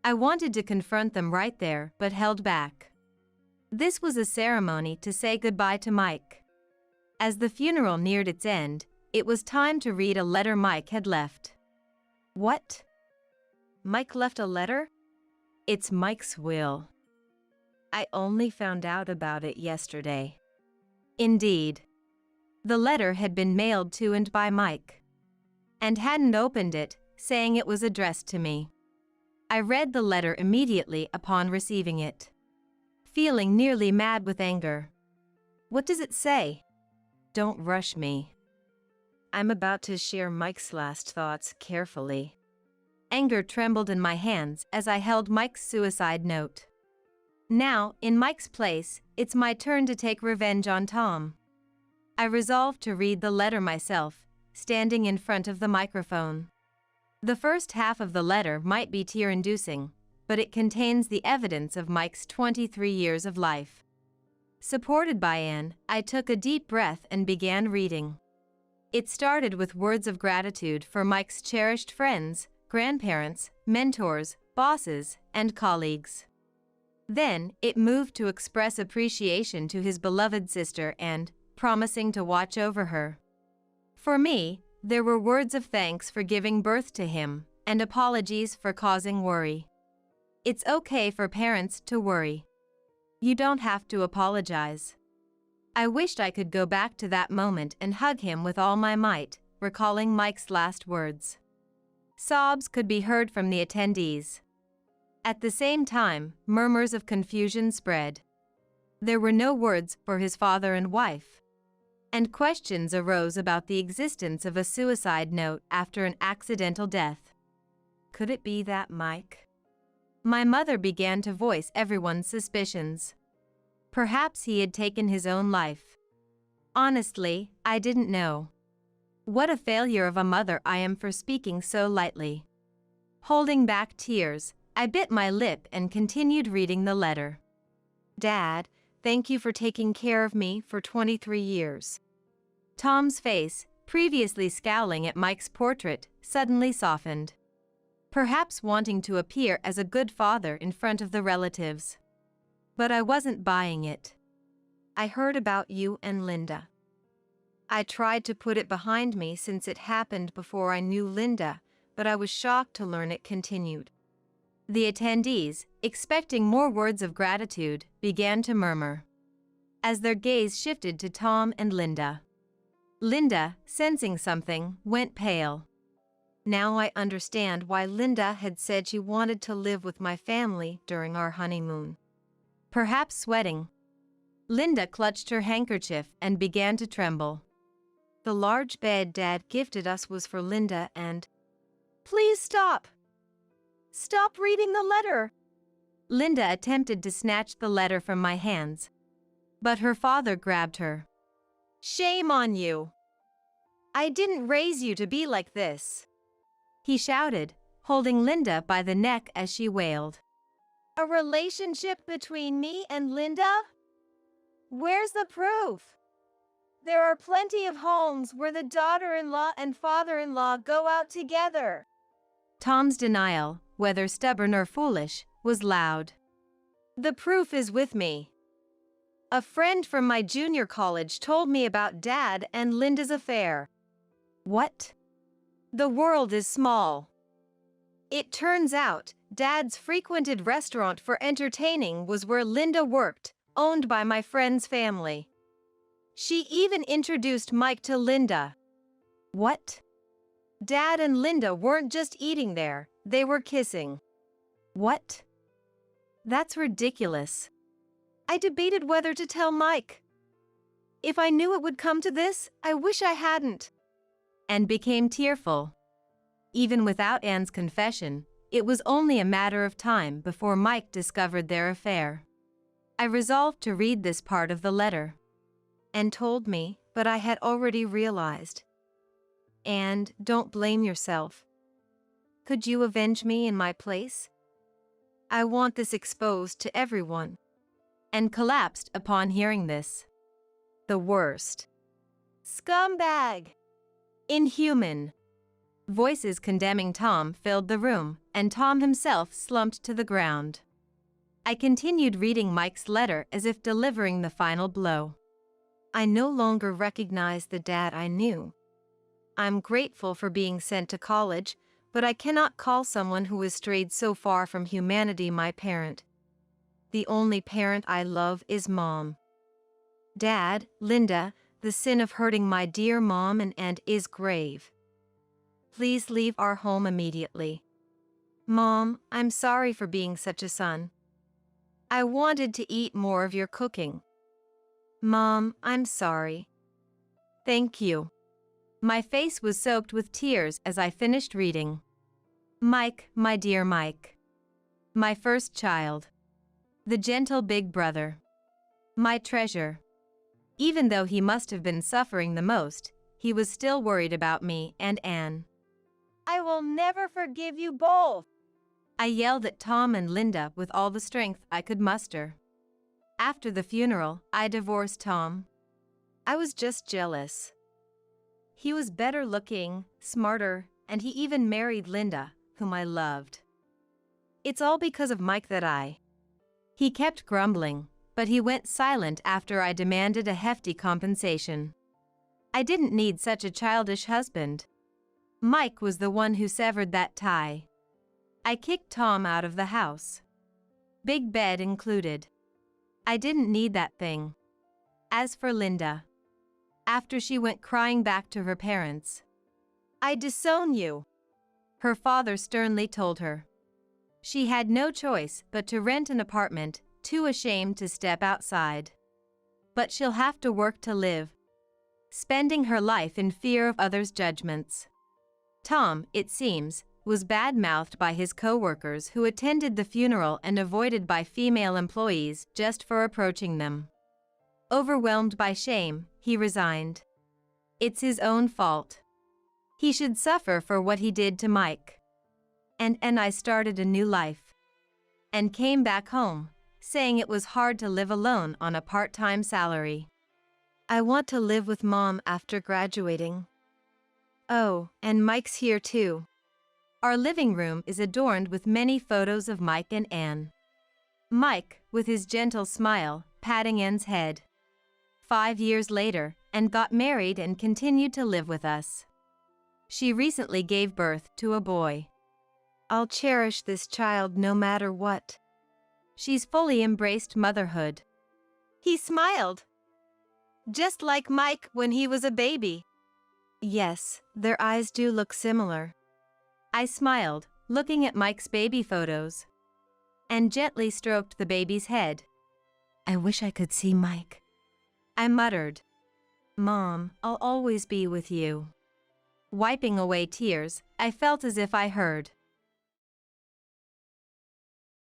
Speaker 1: I wanted to confront them right there, but held back. This was a ceremony to say goodbye to Mike. As the funeral neared its end, it was time to read a letter Mike had left.
Speaker 2: What? Mike left a letter?
Speaker 1: It's Mike's will.
Speaker 2: I only found out about it yesterday.
Speaker 1: Indeed. The letter had been mailed to and by Mike. And hadn't opened it, saying it was addressed to me. I read the letter immediately upon receiving it, feeling nearly mad with anger.
Speaker 2: What does it say?
Speaker 1: Don't rush me.
Speaker 2: I'm about to share Mike's last thoughts carefully.
Speaker 1: Anger trembled in my hands as I held Mike's suicide note. Now, in Mike's place, it's my turn to take revenge on Tom. I resolved to read the letter myself, standing in front of the microphone. The first half of the letter might be tear-inducing, but it contains the evidence of Mike's 23 years of life. Supported by Anne, I took a deep breath and began reading. It started with words of gratitude for Mike's cherished friends, grandparents, mentors, bosses, and colleagues. Then, it moved to express appreciation to his beloved sister and, promising to watch over her. For me, there were words of thanks for giving birth to him, and apologies for causing worry. It's okay for parents to worry. You don't have to apologize. I wished I could go back to that moment and hug him with all my might, recalling Mike's last words. Sobs could be heard from the attendees. At the same time, murmurs of confusion spread. There were no words for his father and wife. and questions arose about the existence of a suicide note after an accidental death. Could it be that Mike? My mother began to voice everyone's suspicions. Perhaps he had taken his own life. Honestly, I didn't know. What a failure of a mother I am for speaking so lightly. Holding back tears, I bit my lip and continued reading the letter. Dad, thank you for taking care of me for 23 years. Tom's face, previously scowling at Mike's portrait, suddenly softened. Perhaps wanting to appear as a good father in front of the relatives. But I wasn't buying it. I heard about you and Linda. I tried to put it behind me since it happened before I knew Linda, but I was shocked to learn it continued. The attendees, expecting more words of gratitude, began to murmur. As their gaze shifted to Tom and Linda. Linda, sensing something, went pale. Now I understand why Linda had said she wanted to live with my family during our honeymoon. Perhaps sweating. Linda clutched her handkerchief and began to tremble. The large bed Dad gifted us was for Linda and... Please stop! Stop reading the letter! Linda attempted to snatch the letter from my hands. But her father grabbed her. Shame on you! I didn't raise you to be like this! He shouted, holding Linda by the neck as she wailed. A relationship between me and Linda? Where's the proof? There are plenty of homes where the daughter-in-law and father-in-law go out together. Tom's denial, whether stubborn or foolish, was loud. The proof is with me. A friend from my junior college told me about Dad and Linda's affair. What? The world is small. It turns out, Dad's frequented restaurant for entertaining was where Linda worked, owned by my friend's family. She even introduced Mike to Linda. What? Dad and Linda weren't just eating there, they were kissing. What? That's ridiculous. I debated whether to tell Mike. If I knew it would come to this, I wish I hadn't. And became tearful. Even without Anne's confession, it was only a matter of time before Mike discovered their affair. I resolved to read this part of the letter. Anne told me, but I had already realized. And don't blame yourself. Could you avenge me in my place? I want this exposed to everyone. And collapsed upon hearing this. The worst. Scumbag! Inhuman. Voices condemning Tom filled the room, and Tom himself slumped to the ground. I continued reading Mike's letter as if delivering the final blow. I no longer recognize the Dad I knew. I'm grateful for being sent to college, but I cannot call someone who has strayed so far from humanity my parent. The only parent I love is Mom. Dad, Linda, the sin of hurting my dear Mom and aunt is grave. Please leave our home immediately. Mom, I'm sorry for being such a son. I wanted to eat more of your cooking. Mom, I'm sorry. Thank you. My face was soaked with tears as I finished reading. Mike, my dear Mike. My first child. The gentle big brother. My treasure. Even though he must have been suffering the most, he was still worried about me and Anne. I will never forgive you both! I yelled at Tom and Linda with all the strength I could muster. After the funeral, I divorced Tom. I was just jealous. He was better looking, smarter, and he even married Linda, whom I loved. It's all because of Mike that I... He kept grumbling, but he went silent after I demanded a hefty compensation. I didn't need such a childish husband. Mike was the one who severed that tie. I kicked Tom out of the house. Big bed included. I didn't need that thing. As for Linda, after she went crying back to her parents, I disown you, her father sternly told her. She had no choice but to rent an apartment, too ashamed to step outside. But she'll have to work to live. spending her life in fear of others' judgments. Tom, it seems, was bad-mouthed by his co-workers who attended the funeral and avoided by female employees just for approaching them. Overwhelmed by shame, he resigned. It's his own fault. He should suffer for what he did to Mike. And I started a new life. And came back home, saying it was hard to live alone on a part-time salary.
Speaker 2: I want to live with Mom after graduating. Oh, and Mike's here too.
Speaker 1: Our living room is adorned with many photos of Mike and Anne. Mike, with his gentle smile, patting Anne's head. 5 years later, Anne got married and continued to live with us. She recently gave birth to a boy.
Speaker 2: I'll cherish this child no matter what.
Speaker 1: She's fully embraced motherhood.
Speaker 2: He smiled. Just like Mike when he was a baby. Yes, their eyes do look similar.
Speaker 1: I smiled, looking at Mike's baby photos, and gently stroked the baby's head.
Speaker 2: I wish I could see Mike.
Speaker 1: I muttered,
Speaker 2: Mom, I'll always be with you.
Speaker 1: Wiping away tears, I felt as if I heard,